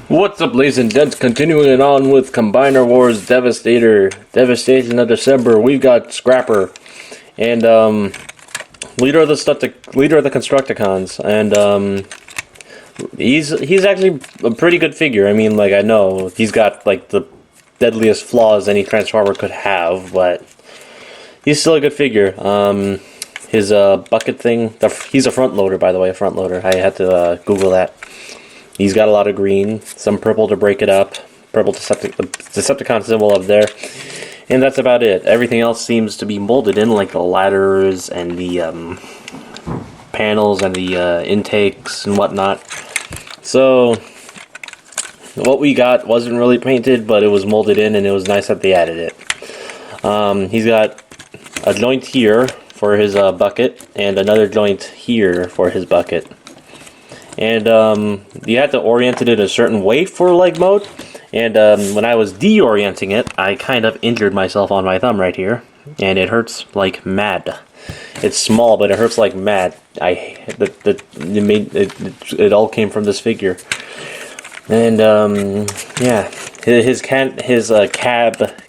What's up, ladies and gents? Continuing on with Combiner Wars Devastation of December, we've got Scrapper and leader of the Constructicons, and he's actually a pretty good figure. I mean, like, I know he's got like the deadliest flaws any Transformer could have, but he's still a good figure. His bucket thing, he's a front loader, by the way, a front loader. I had to Google that. He's got a lot of green, some purple to break it up, purple Decepticon symbol up there, and that's about it. Everything else seems to be molded in, like the ladders and the panels and the intakes and whatnot. So what we got wasn't really painted, but it was molded in, and it was nice that they added it. He's got a joint here for his bucket, and another joint here for his bucket. And you had to orient it in a certain way for leg mode, and when I was deorienting it, I kind of injured myself on my thumb right here, and it hurts like mad. It's small, but it hurts like mad. It all came from this figure. And yeah, his cab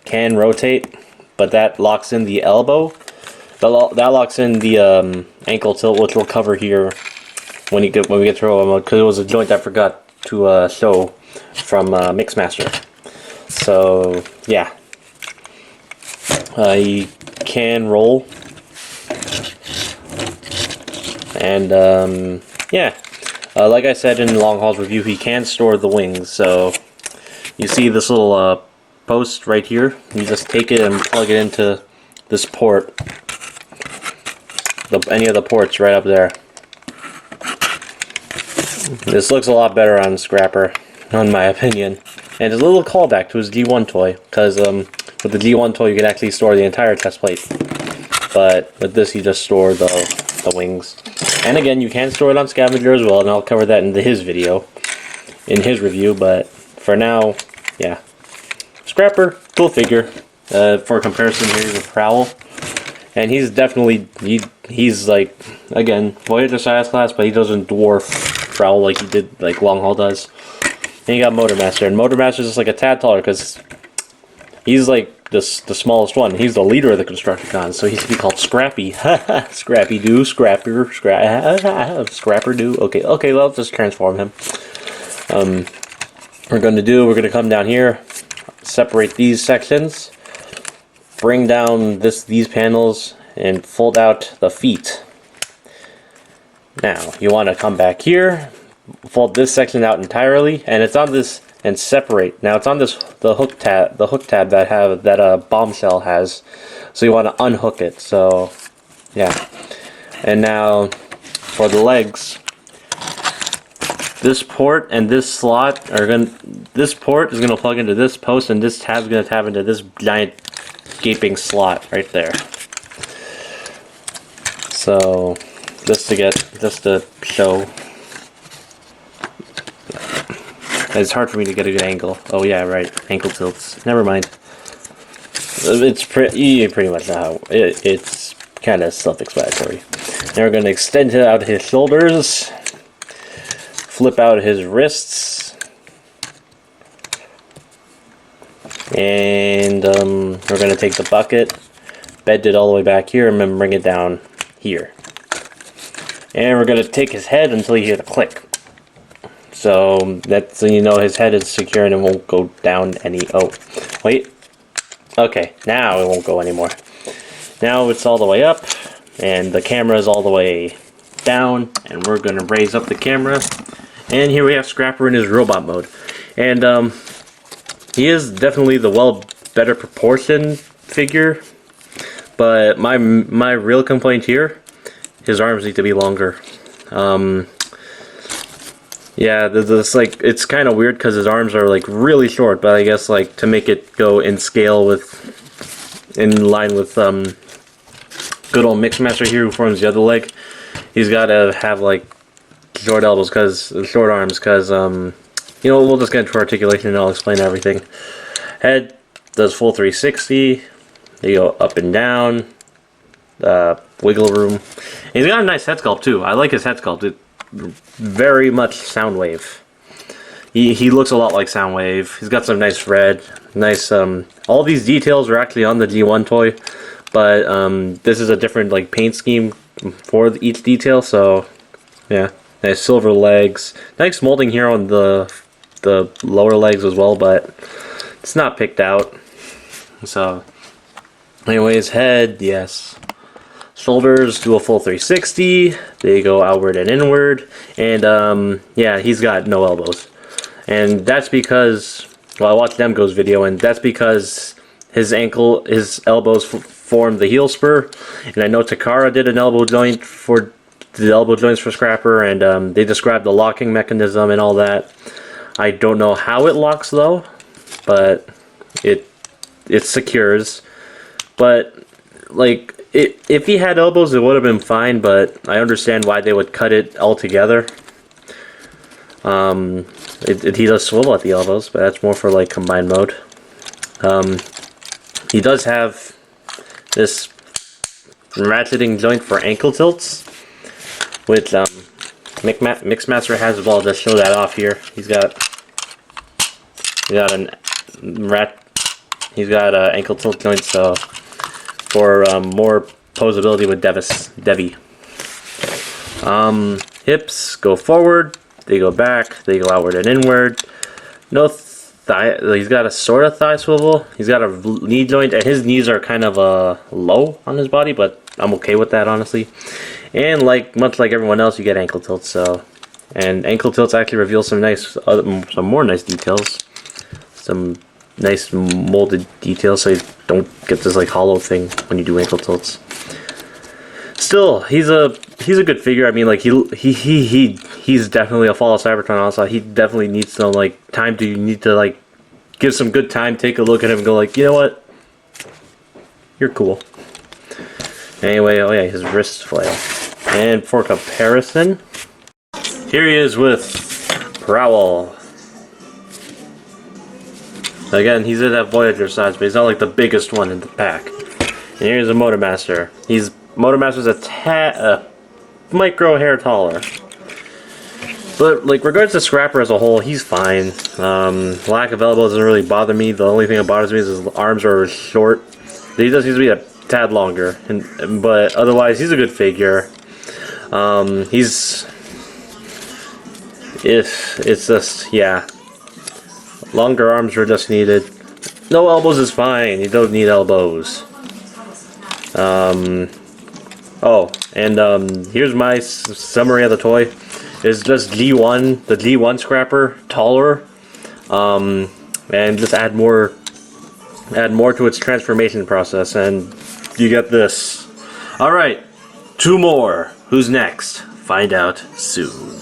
can rotate, but that locks in the elbow. That locks in the ankle tilt, which we'll cover here when we get to robot mode, because it was a joint I forgot to show from Mixmaster. So yeah, he can roll, and yeah, like I said in Long Haul's review, he can store the wings. So you see this little post right here. You just take it and plug it into this port, any of the ports right up there. This looks a lot better on Scrapper, in my opinion. And it's a little callback to his G1 toy, because with the G1 toy you can actually store the entire chest plate. But with this you just store the wings. And again, you can store it on Scavenger as well, and I'll cover that in his video, in his review. But for now, yeah. Scrapper, cool figure. For comparison, here's a Prowl. And he's definitely, he's like, again, Voyager size class, but he doesn't dwarf Prowl like he did, like Long Haul does. And you got Motormaster, and Motormaster's just like a tad taller because he's like the smallest one. He's the leader of the Constructicons, so he's to be called Scrappy. Scrappy do, Scrapper, Scrapper do. Okay, well, just transform him. We're gonna come down here, separate these sections, bring down these panels, and fold out the feet. Now you want to come back here, fold this section out entirely, and it's on this, and separate. Now it's on the hook tab that Bombshell has. So you want to unhook it. So yeah, and now for the legs, this port and this slot this port is gonna plug into this post, and this tab's gonna tab into this giant gaping slot right there. So just to show, it's hard for me to get a good angle. Oh yeah, right, ankle tilts. Never mind. You pretty much know how it's kind of self-explanatory. Now we're going to extend out his shoulders, flip out his wrists, and we're going to take the bucket, bend it all the way back here, and then bring it down here. And we're going to take his head until you hear the click. So that's so you know his head is secure and it won't go down any. Oh, wait. Okay, now it won't go anymore. Now it's all the way up, and the camera is all the way down, and we're going to raise up the camera. And here we have Scrapper in his robot mode. And he is definitely the better proportioned figure. But my real complaint here, his arms need to be longer. Yeah, it's kind of weird because his arms are like really short, but I guess like to make it go in scale in line with good old Mixmaster here who forms the other leg, he's got to have like short elbows, short arms, because you know, we'll just get into articulation and I'll explain everything. Head does full 360. They go up and down. Wiggle room. And he's got a nice head sculpt too. I like his head sculpt. It very much Soundwave. he looks a lot like Soundwave. He's got some nice red, nice all these details are actually on the G1 toy, but this is a different like paint scheme for each detail. So yeah, nice silver legs, nice molding here on the lower legs as well, but it's not picked out. So anyways, head, yes. Shoulders, do a full 360. They go outward and inward, and yeah, he's got no elbows. And that's because, well, I watched Demgo's video, and that's because his elbows formed the heel spur. And I know Takara did an elbow joint for the elbow joints for Scrapper, and they described the locking mechanism and all that. I don't know how it locks though, but it secures. But like, if he had elbows, it would have been fine. But I understand why they would cut it all together. He does swivel at the elbows, but that's more for like combined mode. He does have this ratcheting joint for ankle tilts, which Mixmaster has as well. I'll just show that off here. He's got an ankle tilt joint, so for more posability with Devi. Hips go forward. They go back, they go outward and inward. No thigh, he's got a sort of thigh swivel. He's got a knee joint, and his knees are kind of low on his body, but I'm okay with that, honestly. And much like everyone else, you get ankle tilts. So, and ankle tilts actually reveal some more nice details, some nice molded details, so you don't get this like hollow thing when you do ankle tilts. Still, he's a good figure. I mean, like he's definitely a Fall of Cybertron. Also, he definitely needs some like time to like give some good time. Take a look at him and go like, you know what, you're cool. Anyway, oh yeah, his wrist flail. And for comparison, here he is with Prowl. Again, he's in that Voyager size, but he's not like the biggest one in the pack. And here's a Motormaster. Motormaster's a micro hair taller. But like regards to Scrapper as a whole, he's fine. Lack of elbows doesn't really bother me. The only thing that bothers me is his arms are short. He does seem to be a tad longer, but otherwise he's a good figure. It's just, yeah, longer arms are just needed. No elbows is fine. You don't need elbows. Oh, and here's my summary of the toy. It's just G1, the G1 Scrapper, taller, and just add more to its transformation process, and you get this. All right, 2 more. Who's next? Find out soon.